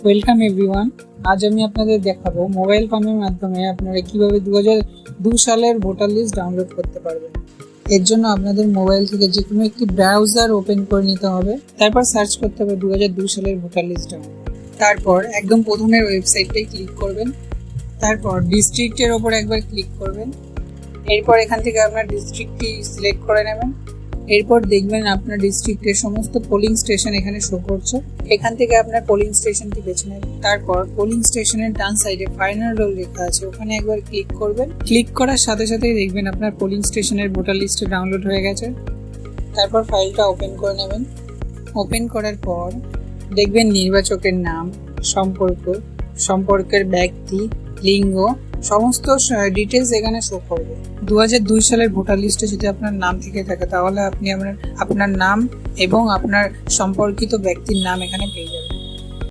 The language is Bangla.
Welcome everyone. আজ আমি আপনাদের দেখাবো মোবাইল ফোনের মাধ্যমে আপনারা কিভাবে 2002 সালের ভোটার লিস্ট ডাউনলোড করতে পারবেন। এর জন্য আপনাদের মোবাইল থেকে যে কোনো একটি ব্রাউজার ওপেন করে নিতে হবে, তারপর সার্চ করতে হবে 2002 সালের ভোটার লিস্ট ডাউনলোড। তারপর একদম প্রথমের ওয়েবসাইটটাই ক্লিক করবেন, তারপর ডিস্ট্রিক্টের ওপর একবার ক্লিক করবেন। এরপর এখান থেকে আপনার ডিস্ট্রিক্টটি সিলেক্ট করে নেবেন। এরপর দেখবেন আপনার ডিস্ট্রিক্টের সমস্ত পোলিং স্টেশন এখানে শো করছে। এখান থেকে আপনার পোলিং স্টেশনটি বেছে নেবেন। তারপর পোলিং স্টেশনের ডান সাইডে ফাইনাল রোল লেখা আছে, ওখানে একবার ক্লিক করবেন। ক্লিক করার সাথে সাথেই দেখবেন আপনার পোলিং স্টেশনের ভোটার লিস্টে ডাউনলোড হয়ে গেছে। তারপর ফাইলটা ওপেন করে নেবেন। ওপেন করার পর দেখবেন নির্বাচকের নাম, সম্পর্কের ব্যক্তি, লিঙ্গ, সমস্ত ডিটেলস এখানে শো করবে। 2002 সালের ভোটার লিস্টে যদি আপনার নাম থেকে থাকে তাহলে আপনি আপনার নাম এবং আপনার সম্পর্কিত ব্যক্তির নাম এখানে পেয়ে যাবেন।